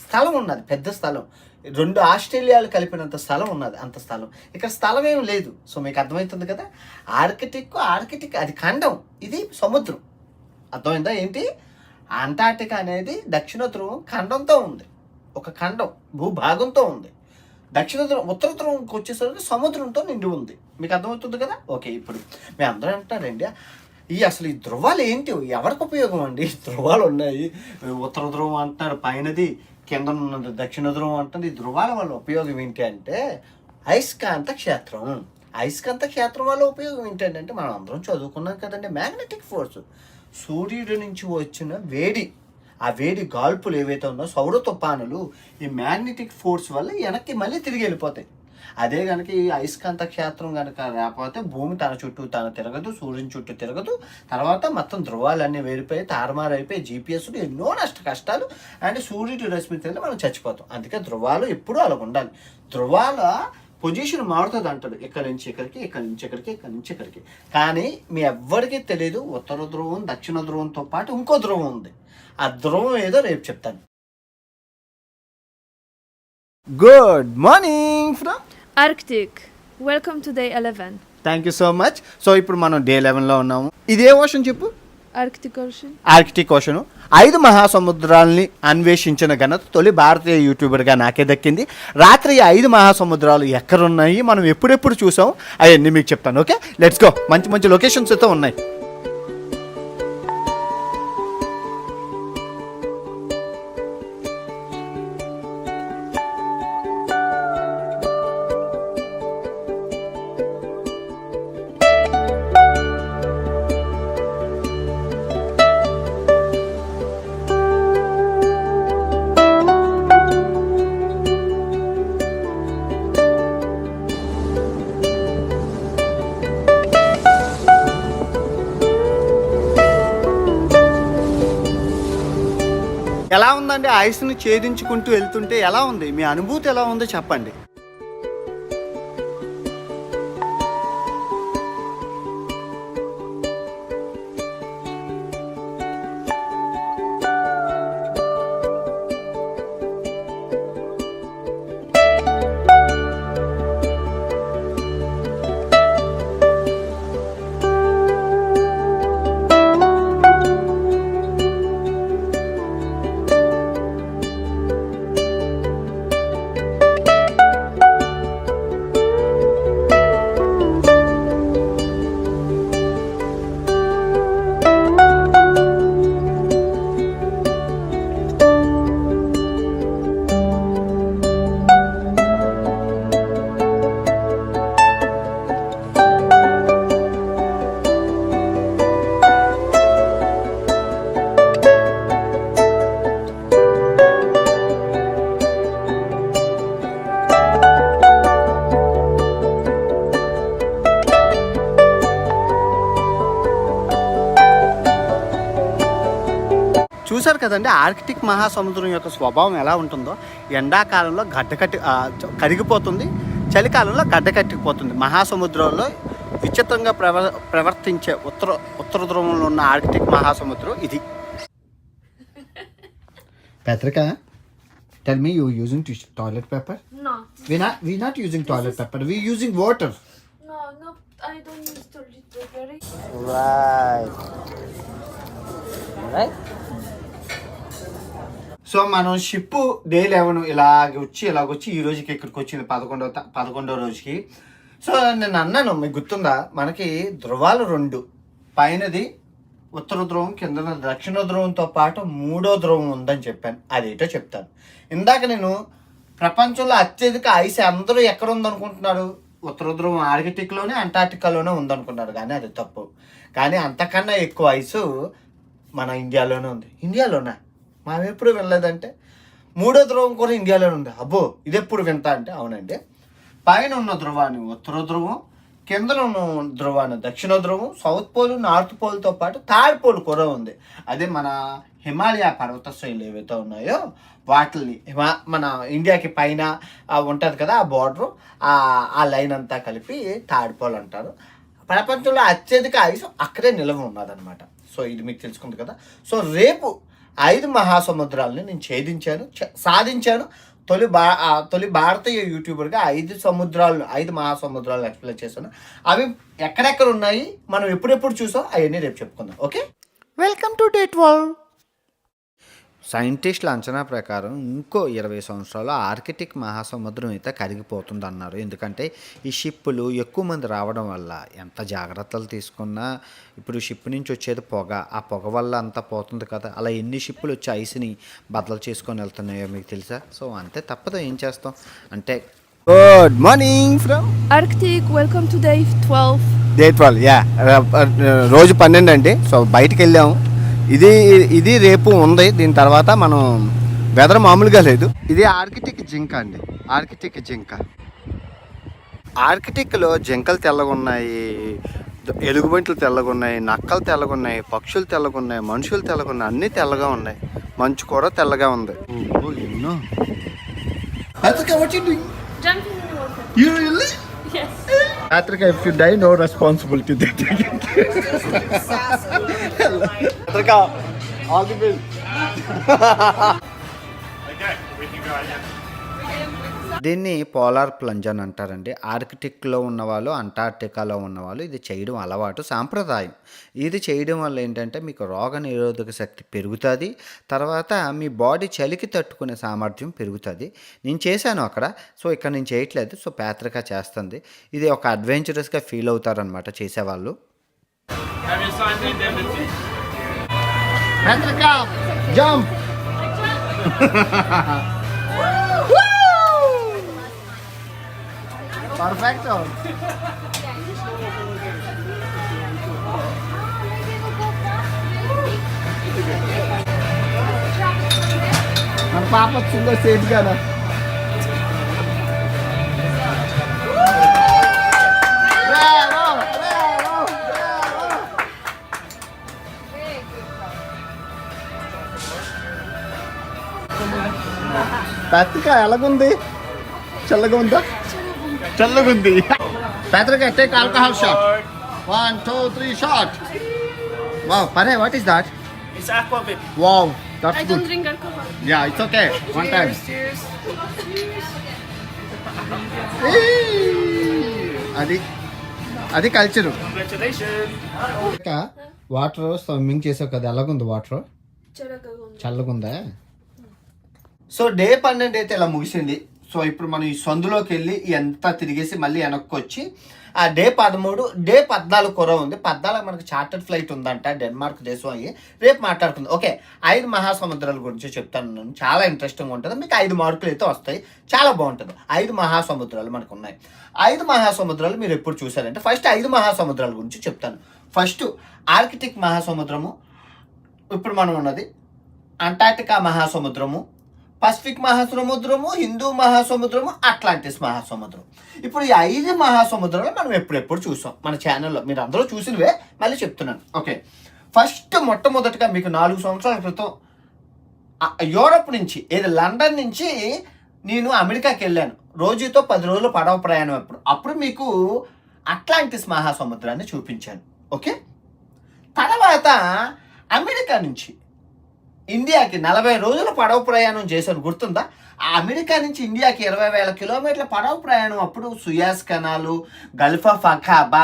స్థలం ఉన్నది, పెద్ద స్థలం, 2 ఆస్ట్రేలియాలు కలిపినంత స్థలం ఉన్నది. అంత స్థలం ఇక్కడ స్థలం ఏం లేదు. సో మీకు అర్థమవుతుంది కదా, ఆర్కిటిక్ అది ఖండం, ఇది సముద్రం. అర్థమైందా ఏంటి? అంటార్టికా అనేది దక్షిణ ధ్రువం ఖండంతో ఉంది, ఒక ఖండం భూభాగంతో ఉంది. ఉత్తర ధ్రువంకి వచ్చేసరికి సముద్రంతో నిండి ఉంది. మీకు అర్థమవుతుంది కదా. ఓకే, ఇప్పుడు మేము అందరూ అంటారండి, అసలు ఈ ధృవాలు ఏంటి, ఎవరికి ఉపయోగం అండి? ధృవాలు ఉన్నాయి, ఉత్తర ధ్రువం అంటున్నారు, పైనది కింద ఉన్నది దక్షిణ ధ్రువం అంటుంది. ఈ ధృవాల వల్ల ఉపయోగం ఏంటి అంటే అయస్కాంత క్షేత్రం. అయస్కాంత క్షేత్రం వల్ల ఉపయోగం ఏంటంటే మనం అందరం చదువుకున్నాం కదండి, మ్యాగ్నెటిక్ ఫోర్స్. సూర్యుడి నుంచి వచ్చిన వేడి, ఆ వేడి గాల్పులు ఏవైతే ఉన్నో సౌర తుఫానులు, ఈ మ్యాగ్నెటిక్ ఫోర్స్ వల్ల వెనక్కి మళ్ళీ తిరిగి వెళ్ళిపోతాయి. అదే కనుక ఈ అయస్కాంత క్షేత్రం కనుక లేకపోతే భూమి తన చుట్టూ తన తిరగదు, సూర్యుని చుట్టూ తిరగదు, తర్వాత మొత్తం ధ్రువాలన్నీ వేడిపోయి తారుమారైపోయి జీపీఎస్లు ఎన్నో కష్టాలు అండ్ సూర్యుడి రశ్మి తగిలి మనం చచ్చిపోతాం. అందుకే ధ్రువాలు ఎప్పుడూ అలా ఉండాలి. ధ్రువాల పొజిషన్ మారుతుంది అంటాడు, ఇక్కడ నుంచి ఇక్కడికి, ఇక్కడ నుంచి ఇక్కడికి, ఇక్కడ నుంచి ఇక్కడికి. కానీ మీ ఎవ్వరికీ తెలియదు ఉత్తర ధ్రువం దక్షిణ ధ్రువంతో పాటు ఇంకో ధ్రువం ఉంది. ఆ ధ్రువం ఏదో రేపు చెప్తాను. Good morning from Arctic. Welcome to day 11. Thank you so much. So ఇప్పుడు మనం డే 11లో ఉన్నాము. ఇదే ఓషన్ చెప్పు. Arctic Ocean. Arctic ocean. 5 మహాసముద్రాలని అన్వేషించిన ఘనత తొలి భారతీయ యూట్యూబర్గా నాకే దక్కింది. రాత్రి 5 మహాసముద్రాలు ఎక్కడున్నాయి, మనం ఎప్పుడెప్పుడు చూసాం, అవన్నీ మీకు చెప్తాను. Okay, let's go. మంచి మంచి లొకేషన్స్ అయితే ఉన్నాయి. ఎలా ఉందండి ఐస్ని ఛేదించుకుంటూ వెళ్తుంటే? ఎలా ఉంది మీ అనుభూతి, ఎలా ఉందో చెప్పండి. చూసారు కదండి ఆర్కిటిక్ మహాసముద్రం యొక్క స్వభావం ఎలా ఉంటుందో. ఎండాకాలంలో కరిగిపోతుంది, చలికాలంలో గడ్డకట్టిపోతుంది. మహాసముద్రంలో విచిత్రంగా ప్రవర్తించే ఉత్తర ధ్రువంలో ఉన్న ఆర్కిటిక్ మహాసముద్రం ఇది. Patrika, tell me, you using toilet paper? No. We're not using toilet paper. We're using water. No, I don't use toilet paper. Right. So మనం షిప్ డే 11 ఇలాగొచ్చి ఈ రోజుకి ఇక్కడికి వచ్చింది 11వ రోజుకి. సో నేను అన్నాను, మీకు గుర్తుందా, మనకి ధ్రువాలు 2, పైనది ఉత్తర ధ్రువం, కింద దక్షిణ ధ్రువంతో పాటు 3వ ధ్రువం ఉందని చెప్పాను. అదేటో చెప్తాను. ఇందాక నేను ప్రపంచంలో అత్యధిక ఐస్ అందరూ ఎక్కడ ఉందనుకుంటున్నారు? ఉత్తర ధ్రువం ఆర్కిటిక్లోనే, అంటార్టికాలోనే ఉందనుకున్నారు. కానీ అది తప్పు. కానీ అంతకన్నా ఎక్కువ ఐసు మన ఇండియాలోనే ఉంది. ఇండియాలోనా? మనం ఎప్పుడు వినలేదంటే 3వ ధ్రువం కూడా ఇండియాలోనే ఉంది. అబ్బో, ఇది ఎప్పుడు వింటా అంటే అవునండి. పైన ఉన్న ధ్రువాన్ని ఉత్తర ధ్రువం, కింద ఉన్న ధ్రువాన్ని దక్షిణ ధ్రువం, సౌత్ పోల్, నార్త్ పోల్తో పాటు థర్డ్ పోల్ కూడా ఉంది. అదే మన హిమాలయ పర్వత శ్రేణులు ఏవైతే ఉన్నాయో వాటిని మన ఇండియాకి పైన ఉంటుంది కదా ఆ బార్డరు, ఆ లైన్ అంతా కలిపి థర్డ్ పోల్ అంటారు. ప్రపంచంలో అత్యధిక ఐస్ అక్కడే నిల్వ ఉన్నదన్నమాట. సో ఇది మీకు తెలుసుకుంది కదా. సో రేపు 5 మహాసముద్రాలని నేను సాధించాను. తొలి భారతీయ యూట్యూబర్గా 5 మహాసముద్రాలు ఎక్స్ప్లెయిన్ చేశాను. అవి ఎక్కడెక్కడ ఉన్నాయి, మనం ఎప్పుడెప్పుడు చూసాం, అవన్నీ రేపు చెప్పుకుందాం. Okay, welcome to day 12. సైంటిస్టుల అంచనా ప్రకారం ఇంకో 20 సంవత్సరాలు ఆర్కిటిక్ మహాసముద్రం అయితే కరిగిపోతుంది అన్నారు. ఎందుకంటే ఈ షిప్పులు ఎక్కువ మంది రావడం వల్ల ఎంత జాగ్రత్తలు తీసుకున్నా ఇప్పుడు షిప్ నుంచి వచ్చేది పొగ, ఆ పొగ వల్ల అంతా పోతుంది కదా. అలా ఎన్ని షిప్పులు వచ్చి ఐస్ని బద్దలు చేసుకొని వెళ్తున్నాయో మీకు తెలుసా? సో అంతే, తప్పదు, ఏం చేస్తాం అంటే. Good morning from Arctic. Welcome to day 12. Day 12. Yeah, రోజు 12 అండి. సో బయటికి వెళ్ళాము. ఇది రేపు ఉంది. దీని తర్వాత మనం వెదర్ మామూలుగా లేదు. ఇది ఆర్కిటిక్ జింక అండి, ఆర్కిటిక్ జింక. ఆర్కిటిక్లో జింకలు తెల్లగా ఉన్నాయి, ఎలుగుబంట్లు తెల్లగా ఉన్నాయి, నక్కలు తెల్లగా ఉన్నాయి, పక్షులు తెల్లగా ఉన్నాయి, మనుషులు తెల్లగా ఉన్నాయి, అన్నీ తెల్లగా ఉన్నాయి. మంచు కూడా తెల్లగా ఉంది. ఎన్నో Jumping in the water. You really? Yes. Patrika, if you die, no responsibility. Patrika, all the best. Okay, we can go again. దీన్ని పోలార్ ప్లంజ్ అని అంటారండి. ఆర్కిటిక్లో ఉన్నవాళ్ళు, అంటార్టికాలో ఉన్నవాళ్ళు ఇది చేయడం అలవాటు, సాంప్రదాయం. ఇది చేయడం వల్ల ఏంటంటే మీకు రోగ నిరోధక శక్తి పెరుగుతుంది, తర్వాత మీ బాడీ చలికి తట్టుకునే సామర్థ్యం పెరుగుతుంది. నేను చేశాను అక్కడ, సో ఇక్కడ నేను చేయట్లేదు, సో ప్యాత్రిక చేస్తుంది. ఇది ఒక అడ్వెంచరస్గా ఫీల్ అవుతారనమాట చేసేవాళ్ళు. Have you signed the indemnity? Patrika jump. Perfect. మన పాప వచ్చిందో సేఫ్ కదా. పత్రిక ఎలాగుంది? చల్లగా ఉందా? చల్లగా ఉంది. Patrika take alcohol shot. 1 2 3 shot. Wow, పరే what is that? It's Aquavit. Wow, I that's don't good. drink alcohol. Yeah, it's okay. One time. Cheers. అది అది కల్చరు. Congratulations. వాటర్ స్విమ్మింగ్ చేసావు కదా, ఎలాగుంది వాటర్? Chalaga. చల్లగుందా? సో డే 12 అయితే ఇలా ముగిసింది. సో ఇప్పుడు మనం ఈ సందులోకి వెళ్ళి ఎంత తిరిగేసి మళ్ళీ వెనక్కి వచ్చి ఆ డే 13, డే 14 కొర ఉంది. 14 మనకి చార్టర్డ్ ఫ్లైట్ ఉందంట, డెన్మార్క్ దేశం అయ్యి. రేపు మాట్లాడుకుందాం. ఓకే, 5 మహాసముద్రాల గురించి చెప్తాను నేను. చాలా ఇంట్రెస్టింగ్ ఉంటుంది. మీకు 5 మార్కులు అయితే వస్తాయి. చాలా బాగుంటుంది. 5 మహాసముద్రాలు మనకు ఉన్నాయి. 5 మహాసముద్రాలు మీరు ఎప్పుడు చూసారంటే ఫస్ట్ 5 మహాసముద్రాల గురించి చెప్తాను. ఫస్ట్ ఆర్కిటిక్ మహాసముద్రము, ఇప్పుడు మనం ఉన్నది అంటార్టికా మహాసముద్రము, పసిఫిక్ మహాసముద్రము, హిందూ మహాసముద్రము, అట్లాంటిస్ మహాసముద్రం. ఇప్పుడు ఈ 5 మహాసముద్రాలు మనం ఎప్పుడెప్పుడు చూసాం మన ఛానల్లో. మీరు అందరూ చూసినవే, మళ్ళీ చెప్తున్నాను. ఓకే, ఫస్ట్ మొట్టమొదటిగా మీకు 4 సంవత్సరాల క్రితం యూరప్ నుంచి, ఏది లండన్ నుంచి నేను అమెరికాకి వెళ్ళాను. రోజుతో 10 రోజులు పడవ ప్రయాణం. అప్పుడు మీకు అట్లాంటిస్ మహాసముద్రాన్ని చూపించాను. ఓకే, తర్వాత అమెరికా నుంచి ఇండియాకి 40 రోజుల పడవ ప్రయాణం చేశాను, గుర్తుందా? ఆ అమెరికా నుంచి ఇండియాకి 20,000 కిలోమీటర్ల పడవ ప్రయాణం. అప్పుడు Suez canal, Gulf of అఖాబా,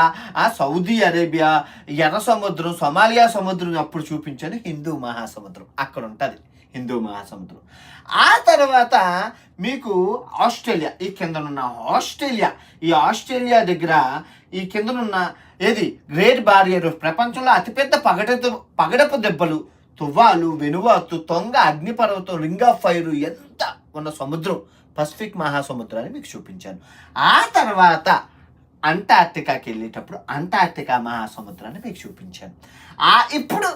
Saudi Arabia, ఎర్ర సముద్రం, సొమాలియా సముద్రం అప్పుడు చూపించాను. హిందూ మహాసముద్రం అక్కడ ఉంటుంది, హిందూ మహాసముద్రం. ఆ తర్వాత మీకు ఆస్ట్రేలియా, ఈ కిందనున్న ఆస్ట్రేలియా, ఈ ఆస్ట్రేలియా దగ్గర ఈ కిందనున్న ఏది గ్రేట్ బారియర్, ప్రపంచంలో అతిపెద్ద పగడపు దెబ్బలు, తువ్వాలు, వెనువాతు, తొంగ, అగ్నిపర్వతం, రింగ్ ఆఫ్ ఫైర్ ఎంత ఉన్న సముద్రం పసిఫిక్ మహాసముద్రాన్ని మీకు చూపించాను. ఆ తర్వాత అంటార్టికాకి వెళ్ళేటప్పుడు అంటార్టికా మహాసముద్రాన్ని మీకు చూపించాను. ఇప్పుడు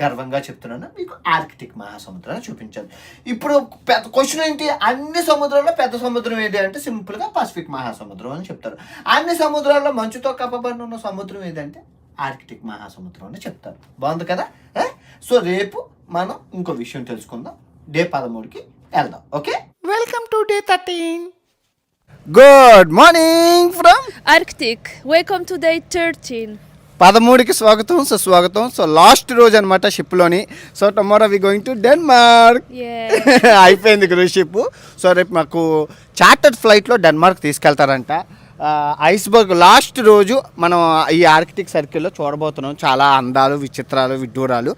గర్వంగా చెప్తున్నాను, మీకు ఆర్కిటిక్ మహాసముద్రాన్ని చూపించాను. ఇప్పుడు పెద్ద క్వశ్చన్ ఏంటి? అన్ని సముద్రాల్లో పెద్ద సముద్రం ఏది అంటే సింపుల్గా పసిఫిక్ మహాసముద్రం అని చెప్తారు. అన్ని సముద్రాల్లో మంచుతో కప్పబడి ఉన్న సముద్రం ఏదంటే ఆర్కిటిక్ మహాసముద్రం అని చెప్తారు. బాగుంది కదా? సో రేపు మనం ఇంకో విషయం తెలుసుకుందాం. డే 13కి వెళ్దాం. Okay, welcome to day 13. Good morning from Arctic. Welcome to day 13. 13కి స్వాగతం, సుస్వాగతం. సో లాస్ట్ రోజు అనమాట షిప్లోని. So tomorrow we going to Denmark. Yeah. అయిపోయింది క్రూజ్ షిప్. సో రేపు మాకు చార్టర్డ్ ఫ్లైట్లో డెన్మార్క్ తీసుకెళ్తారంట. ఐస్బర్గ్ లాస్ట్ రోజు మనం ఈ ఆర్కిటిక్ సర్కిల్లో చూడబోతున్నాం. చాలా అందాలు, విచిత్రాలు, విడ్డూరాలు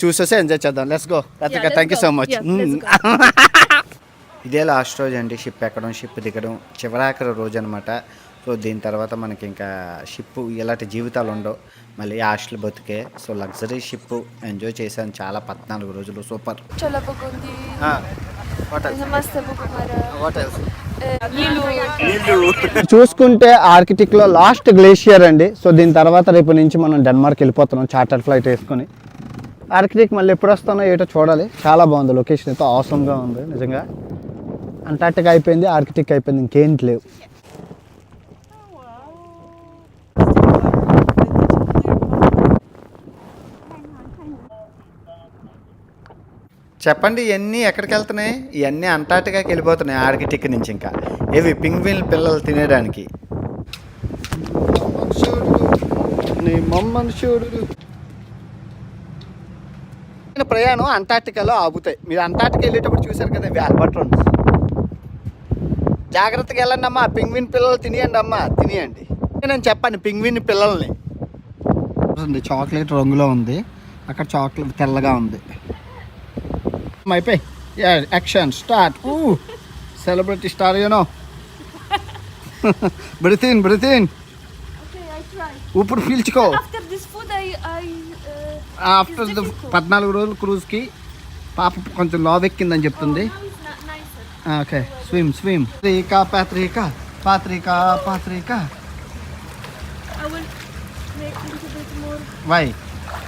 చూసేసి ఎంజాయ్ చేద్దాం. Let's go. Thank you so much. ఇదే లాస్ట్ రోజు అండి షిప్ ఎక్కడం, షిప్ దిగడం, చివరాఖరి రోజు అనమాట. సో దీని తర్వాత మనకి ఇంకా షిప్ ఇలాంటి జీవితాలు ఉండవు, మళ్ళీ హాస్టల్ బతుకే. సో లగ్జరీ షిప్ ఎంజాయ్ చేశాను చాలా. 14 రోజులు super. Chola Pogondi. Namaste Bogumara. చూసుకుంటే ఆర్కిటిక్లో లాస్ట్ గ్లేషియర్ అండి. సో దీని తర్వాత రేపు నుంచి మనం డెన్మార్క్ వెళ్ళిపోతున్నాం చార్టర్ ఫ్లైట్ వేసుకొని. ఆర్కిటిక్ మళ్ళీ ఎప్పుడు వస్తానో ఏటో చూడాలి. చాలా బాగుంది, లొకేషన్ అయితే ఆసమ్గా ఉంది నిజంగా. అంటార్టికా అయిపోయింది, ఆర్కిటిక్ అయిపోయింది, ఇంకేంటి లేవు. చెప్పండి ఇవన్నీ ఎక్కడికి వెళ్తున్నాయి? ఇవన్నీ అంటార్టికాకి వెళ్ళిపోతున్నాయి ఆర్కిటిక్ నుంచి. ఇంకా ఏవి పింగ్విన్ పిల్లలు తినేయడానికి. ప్రయాణం అంటార్టికాలో ఆగుతాయి. మీరు అంటార్టికా వెళ్ళేటప్పుడు చూసారు కదా ఇవి ఆల్బర్ట్రాన్స్. జాగ్రత్తగా వెళ్ళండి అమ్మా, పింగ్విన్ పిల్లలు తినేయండి అమ్మా, తినేయండి. నేను చెప్పండి పింగ్విన్ పిల్లల్ని. చాక్లెట్ రంగులో ఉంది, అక్కడ చాక్లెట్ తెల్లగా ఉంది. అయిపోయి action start. Celebrity star you know. Breathe in. Okay, I try. ఇప్పుడు పీల్చుకో. After this food, after the 14 రోజులు క్రూజ్కి పాప కొంచెం లావెక్కిందని చెప్తుంది. now it's not nicer. Okay, swim. Patrika. I will make a little bit more why?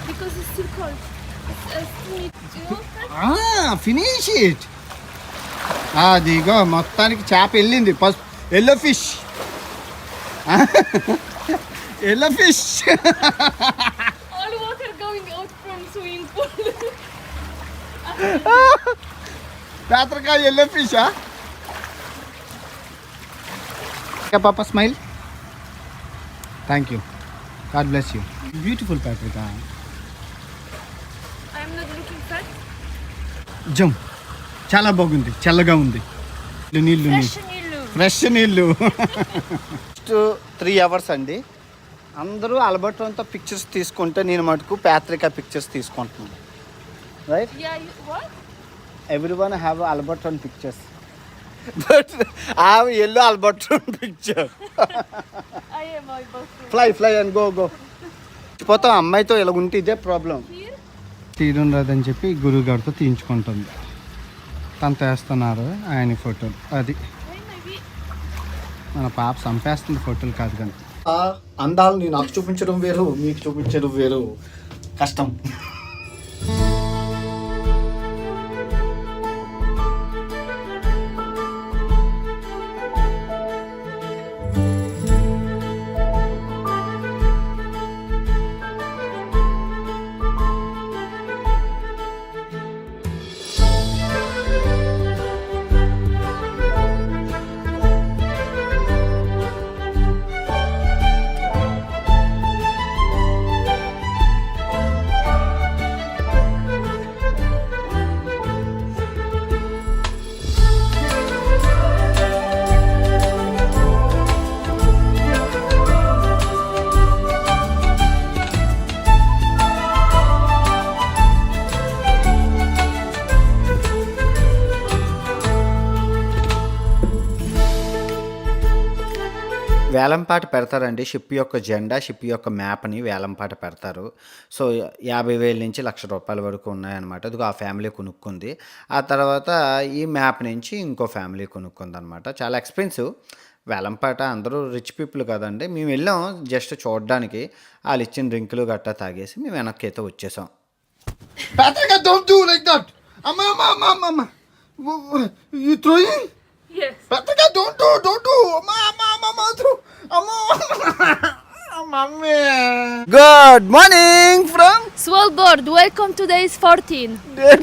because it's still cold. It's still need to. Finish it. అదిగో మొత్తానికి చేప వెళ్ళింది. Yellow fish. All water going out from swimming pool. Patrika yellow ఫిషా? పాప smile. Thank you, God bless you. Beautiful Patrika. I'm not looking fat. జమ్ చాలా బాగుంది, చల్లగా ఉంది. నీళ్ళు ఫ్రెష్ నీళ్ళు. 3 hours అండి. అందరూ ఆల్బర్ట్రాన్తో పిక్చర్స్ తీసుకుంటే నేను మటుకు పాత్రిక పిక్చర్స్ తీసుకుంటున్నాను. Right? Yeah, what? Everyone have Albertron pictures. But I have yellow Albertron picture. I am my boyfriend. Fly and go. పోతాం అమ్మాయితో ఇలా ఉంటే ఇదే ప్రాబ్లం. తీయడం రాదని చెప్పి గురువు గారితో తీయించుకుంటుంది. తను తెస్తున్నారు ఆయన ఫోటోలు. అది మన పాప చంపేస్తుంది ఫోటోలు కాదు కానీ. అందాలని నాకు చూపించడం వేరు, మీకు చూపించడం వేరు. కష్టం. వేలంపాట పెడతారండి. షిప్ యొక్క జెండా, షిప్ యొక్క మ్యాప్ని వేలంపాట పెడతారు. సో 50,000 నుంచి ₹1,00,000 వరకు ఉన్నాయన్నమాట. అది ఆ ఫ్యామిలీ కొనుక్కుంది. ఆ తర్వాత ఈ మ్యాప్ నుంచి ఇంకో ఫ్యామిలీ కొనుక్కుంది అనమాట. చాలా ఎక్స్పెన్సివ్ వేలంపాట. అందరూ రిచ్ పీపుల్ కదండి. మేము వెళ్ళాం జస్ట్ చూడడానికి. వాళ్ళు ఇచ్చిన డ్రింకులు గట్టా తాగేసి మేము వెనక్కి అయితే వచ్చేసాం. Don't do like that. Amma. You throwing? Yes. Patrika, don't do. Amma, throw. Mommy. Good morning from Svalbard, welcome to days 14.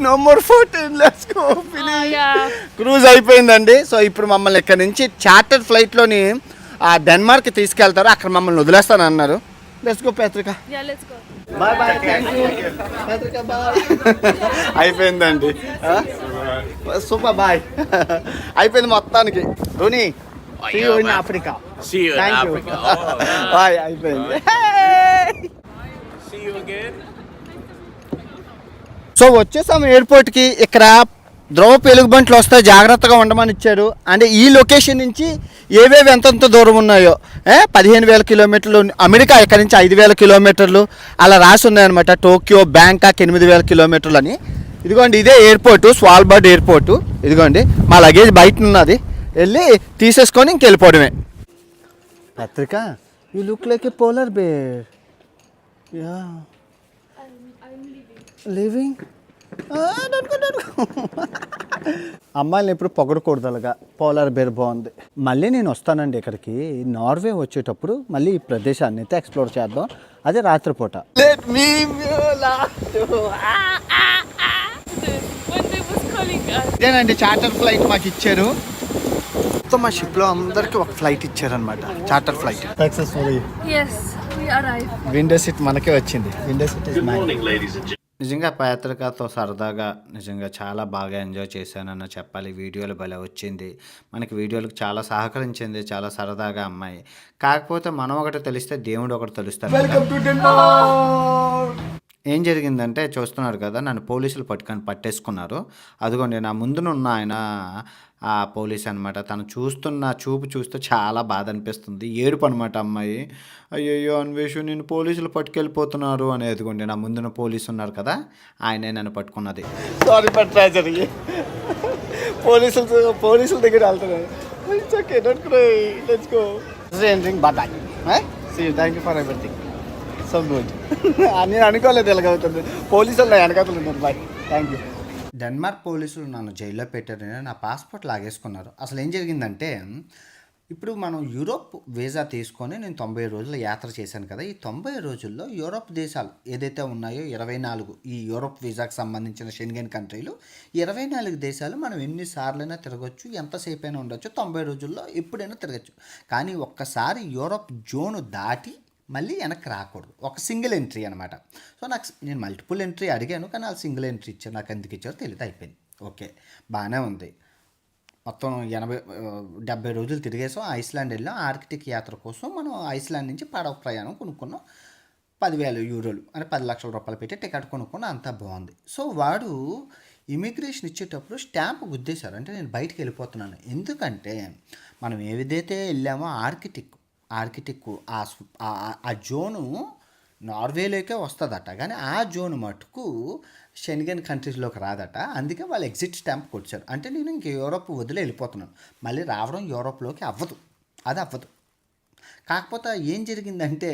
No more 14. Let's go. Finish. Yeah. Cruise అయిపోయిందండి. సో ఇప్పుడు మమ్మల్ని ఇక్కడ నుంచి చార్టర్డ్ ఫ్లైట్లోని డెన్మార్క్ తీసుకెళ్తారు. అక్కడ మమ్మల్ని వదిలేస్తాను అన్నారు. Let's go Patrika. Yeah, let's go. Bye. Thank you Patrika. Bye. అయిపోయిందండి. సూపర్. బాయ్. అయిపోయింది మొత్తానికి. Ronnie, see you in Africa. See you in Thank you. Africa. Oh, yeah. Bye. అయిపోయింది. See you again. సో వచ్చేసాం ఎయిర్పోర్ట్కి. ఇక్కడ ద్రవ పెలుగుబంట్లు వస్తాయి, జాగ్రత్తగా ఉండమని ఇచ్చారు. అంటే ఈ లొకేషన్ నుంచి ఏవేవి ఎంతెంత దూరం ఉన్నాయో 15,000 కిలోమీటర్లు. అమెరికా ఇక్కడ నుంచి 5,000 కిలోమీటర్లు అలా రాసి ఉన్నాయన్నమాట. టోక్యో, బ్యాంకాక్ 8,000 కిలోమీటర్లు అని. ఇదిగోండి ఇదే ఎయిర్పోర్టు, స్వాల్బర్డ్ ఎయిర్పోర్టు. ఇదిగోండి మా లగేజ్ బయట ఉన్నది, వెళ్ళి తీసేసుకొని ఇంకెళ్ళిపోవడమే. Patrika, you look like a polar bear. Yeah, living. అమ్మాయిని ఎప్పుడు పొగడకూడదు అలాగా. పోలార్ బేర్ బాగుంది. మళ్ళీ నేను వస్తానండి ఇక్కడికి. నార్వే వచ్చేటప్పుడు మళ్ళీ ఈ ప్రదేశాన్ని అయితే ఎక్స్ప్లోర్ చేద్దాం. అదే రాత్రిపూట. When they ఇదేనండి చార్టర్ ఫ్లైట్ మాకు ఇచ్చారు. మొత్తం మా షిప్లో అందరికీ ఒక ఫ్లైట్ ఇచ్చారనమాట, charter flight. Successful. Yes, we arrived. Window seat మనకే వచ్చింది. Window seat is mine. నిజంగా పాత్రికతో సరదాగా నిజంగా చాలా బాగా ఎంజాయ్ చేశానన్న చెప్పాలి. వీడియోలు భలే వచ్చింది, మనకి వీడియోలకు చాలా సహకరించింది, చాలా సరదాగా అమ్మాయి. కాకపోతే మనం ఒకటి తెలిస్తే దేవుడు ఒకటి తెలుస్తాడు. ఏం జరిగిందంటే చూస్తున్నారు కదా, నన్ను పోలీసులు పట్టేసుకున్నారు. అదిగోండి నా ముందునున్న ఆయన ఆ పోలీస్ అనమాట. తను చూస్తున్న చూపు చూస్తే చాలా బాధ అనిపిస్తుంది, ఏడుపు అనమాట అమ్మాయి. అయ్యయ్యో అన్వేషు నేను పోలీసులు పట్టుకెళ్ళిపోతున్నారు అని. అదిగోండి నా ముందున పోలీసు ఉన్నారు కదా, ఆయనే నన్ను పట్టుకున్నది. Sorry for tragedy. పోలీసుల దగ్గర వెళ్తున్నాను. It's okay, don't cry, let's go. Bye bye, see you, thank you for everything, so good. నేను అనుకోలేదు ఎలాగవుతుంది, పోలీసులు నా వెనకాతలు ఉన్నారు. Bye, thank you. డెన్మార్క్ పోలీసులు నన్ను జైల్లో పెట్టారని నా పాస్పోర్ట్ లాగేసుకున్నారు. అసలు ఏం జరిగిందంటే, ఇప్పుడు మనం యూరోప్ వీసా తీసుకొని నేను 90 రోజుల యాత్ర చేశాను కదా. ఈ 90 రోజుల్లో యూరోప్ దేశాలు ఏదైతే ఉన్నాయో 24, ఈ యూరోప్ వీసాకు సంబంధించిన షెంగెన్ కంట్రీలు 24 దేశాలు మనం ఎన్నిసార్లైనా తిరగచ్చు, ఎంతసేపు అయినా ఉండొచ్చు. 90 రోజుల్లో ఎప్పుడైనా తిరగచ్చు. కానీ ఒక్కసారి యూరోప్ జోను దాటి మళ్ళీ వెనక్కి రాకూడదు. ఒక సింగిల్ ఎంట్రీ అనమాట. సో నేను మల్టిపుల్ ఎంట్రీ అడిగాను, కానీ వాళ్ళు సింగిల్ ఎంట్రీ ఇచ్చారు. నాకు ఎందుకు ఇచ్చారో తెలియదు, అయిపోయింది. ఓకే, బాగానే ఉంది. మొత్తం 70 రోజులు తిరిగేసాం. ఐస్లాండ్ వెళ్ళాం ఆర్కిటిక్ యాత్ర కోసం. మనం ఐస్లాండ్ నుంచి పడవ ప్రయాణం కొనుక్కున్నాం. 10,000 యూరోలు అంటే 10 లక్షల రూపాయలు పెట్టి టికెట్ కొనుక్కున్నాం. అంతా బాగుంది. సో వాడు ఇమిగ్రేషన్ ఇచ్చేటప్పుడు స్టాంప్ గుద్దేశారు. అంటే నేను బయటికి వెళ్ళిపోతున్నాను. ఎందుకంటే మనం ఏదైతే వెళ్ళామో ఆర్కిటిక్ ఆ జోను నార్వేలోకే వస్తుందట, కానీ ఆ జోన్ మటుకు షెంగెన్ కంట్రీస్లోకి రాదట. అందుకే వాళ్ళు ఎగ్జిట్ స్టాంప్ కొట్టారు. అంటే నేను ఇంక యూరోప్ వదిలి వెళ్ళిపోతున్నాను, మళ్ళీ రావడం యూరోప్లోకి అవ్వదు, అది అవ్వదు. కాకపోతే ఏం జరిగిందంటే,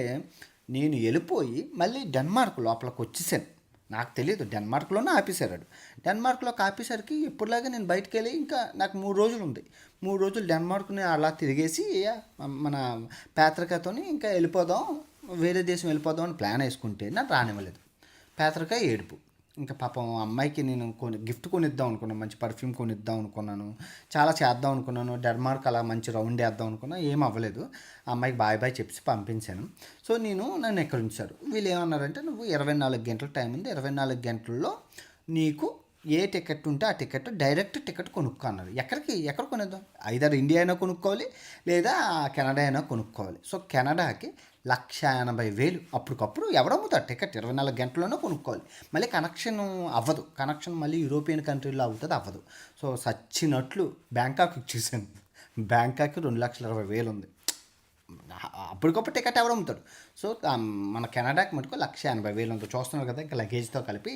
నేను వెళ్ళిపోయి మళ్ళీ డెన్మార్క్ లోపలికి వచ్చేసాను. నాకు తెలియదు, డెన్మార్క్లోనే ఆపేశారు. డెన్మార్క్లోకి ఆపేసరికి ఎప్పుడులాగా నేను బయటకు వెళ్ళి ఇంకా నాకు 3 రోజులు ఉంది. 3 రోజులు డెన్మార్క్ని అలా తిరిగేసి మన పాత్రికతోని ఇంకా వెళ్ళిపోదాం, వేరే దేశం వెళ్ళిపోదాం అని ప్లాన్ వేసుకుంటే నాకు రానివ్వలేదు. పాత్రిక ఏడుపు. ఇంకా పాపం అమ్మాయికి నేను గిఫ్ట్ కొనిద్దాం అనుకున్నాను, మంచి పర్ఫ్యూమ్ కొనిద్దాం అనుకున్నాను, చాలా చేద్దాం అనుకున్నాను. డెన్మార్క్ అలా మంచి రౌండ్ వేద్దాం అనుకున్నా, ఏం అవ్వలేదు. ఆ అమ్మాయికి బాయ్ చెప్పి పంపించాను. సో నన్ను ఎక్కడ ఉంచారు. వీళ్ళు ఏమన్నారంటే, నువ్వు 24 గంటల టైం ఉంది, 24 గంటల్లో నీకు ఏ టికెట్ ఉంటే ఆ టికెట్ డైరెక్ట్ టికెట్ కొనుక్కో అన్నారు. ఎక్కడ కొనేద్దాం, ఐదర్ ఇండియా అయినా కొనుక్కోవాలి లేదా కెనడా అయినా కొనుక్కోవాలి. సో కెనడాకి 1,80,000 అప్పటికప్పుడు ఎవడమ్ముతాడు టికెట్, 24 గంటల్లోనే కొనుక్కోవాలి. మళ్ళీ కనెక్షన్ అవ్వదు, కనెక్షన్ మళ్ళీ యూరోపియన్ కంట్రీలో అవుతుంది, అవ్వదు. సో సచ్చినట్లు బ్యాంకాక్ చూశాను. బ్యాంకాక్ 2,20,000 ఉంది. అప్పటికప్పుడు టికెట్ ఎవరు అమ్ముతాడు. సో మన కెనడాకి మటుకు 1,80,000 ఉంది. చూస్తున్నారు కదా, ఇంకా లగేజ్తో కలిపి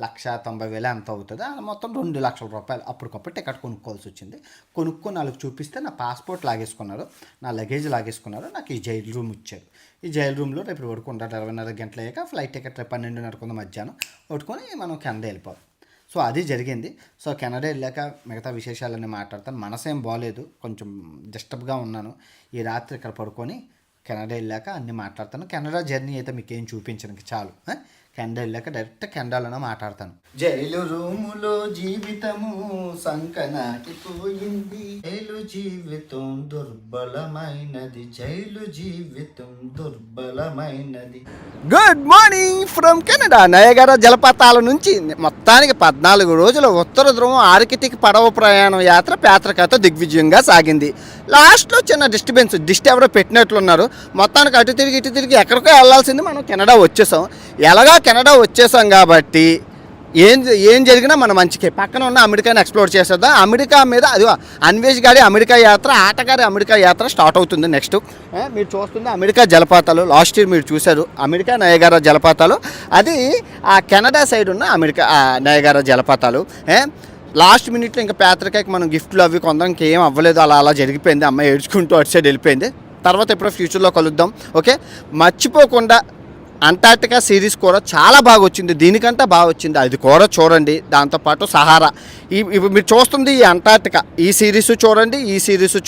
1,90,000 ఎంత అవుతుంది. మొత్తం 2 లక్షల రూపాయలు అప్పటికప్పుడు టికెట్ కొనుక్కోవాల్సి వచ్చింది. కొనుక్కొని వాళ్ళకి చూపిస్తే నా పాస్పోర్ట్ లాగేసుకున్నారు, నా లగేజ్ లాగేసుకున్నారు, నాకు ఈ జైలు రూమ్ ఇచ్చారు. ఈ జైలు రూమ్లో రేపు పడుకుంటారు. 24 గంటలు అయ్యాక ఫ్లైట్ టికెట్ రేపు 12:30 మధ్యాహ్నం పట్టుకొని మనం కెనడా వెళ్ళిపోవాలి. సో అది జరిగింది. సో కెనడా వెళ్ళాక మిగతా విశేషాలన్నీ మాట్లాడతాను. మనసేం బాగోలేదు, కొంచెం డిస్టర్బ్గా ఉన్నాను. ఈ రాత్రి ఇక్కడ పడుకొని కెనడా వెళ్ళాక అన్నీ మాట్లాడతాను. కెనడా జర్నీ అయితే మీకు ఏం చూపించడానికి చాలు. కెనడా వెళ్ళాక డైరెక్ట్ కెనడాలోనే మాట్లాడతాను. జైలు రూములో జీవితము సంకనాకి పోయింది, జైలు జీవితం దుర్బలమైనది, జైలు జీవితం దుర్బలమైనది. Good morning from Canada. Niagara జలపాతాల నుంచి మొత్తానికి 14 రోజుల ఉత్తర ధ్రువం ఆర్కిటిక్ పడవ ప్రయాణం యాత్ర పాత్రికతో దిగ్విజయంగా సాగింది. లాస్ట్లో చిన్న డిస్ట్ ఎవరో పెట్టినట్లున్నారు. మొత్తానికి అటు తిరిగి ఇటు తిరిగి ఎక్కడికో వెళ్ళాల్సింది, మనం కెనడా వచ్చేసాం. ఎలాగా కెనడా వచ్చేసాం కాబట్టి ఏం జరిగినా మన మంచికే. పక్కన ఉన్న అమెరికాని ఎక్స్ప్లోర్ చేసేద్దాం. అమెరికా మీద అది అన్వేష్ గారి అమెరికా యాత్ర, ఆటగారి అమెరికా యాత్ర స్టార్ట్ అవుతుంది నెక్స్ట్. మీరు చూస్తుంది అమెరికా జలపాతాలు. లాస్ట్ ఇయర్ మీరు చూశారు అమెరికా నయగారా జలపాతాలు. అది ఆ కెనడా సైడ్ ఉన్న అమెరికా నయగారా జలపాతాలు. లాస్ట్ మినిట్లో ఇంకా పాత్రికకి మనం గిఫ్ట్లు అవి కొందాం, ఇంకేం అవ్వలేదు, అలా జరిగిపోయింది. అమ్మాయి ఏడ్చుకుంటూ అటు సైడ్ వెళ్ళిపోయింది. తర్వాత ఎప్పుడో ఫ్యూచర్లో కలుద్దాం. ఓకే, మర్చిపోకుండా అంటార్టికా సిరీస్ కూడా చాలా బాగా వచ్చింది, దీనికంటే బాగా వచ్చింది, అది కూడా చూడండి. దాంతోపాటు సహారా, ఇప్పుడు మీరు చూస్తుంది ఈ అంటార్టికా, ఈ సిరీస్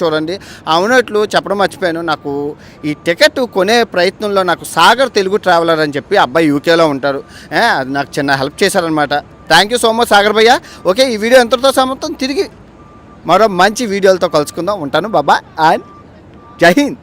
చూడండి. అవునట్లు చెప్పడం మర్చిపోయాను, నాకు ఈ టికెట్ కొనే ప్రయత్నంలో నాకు సాగర్ తెలుగు ట్రావెలర్ అని చెప్పి అబ్బాయి యూకేలో ఉంటారు, అది నాకు చిన్న హెల్ప్ చేశారనమాట. Thank you so much Sagar భయ్య. ఓకే, ఈ వీడియో ఎంతటితో సమాప్తం. తిరిగి మరో మంచి వీడియోలతో కలుసుకుందాం. ఉంటాను. బాబా అండ్ జై హింద్.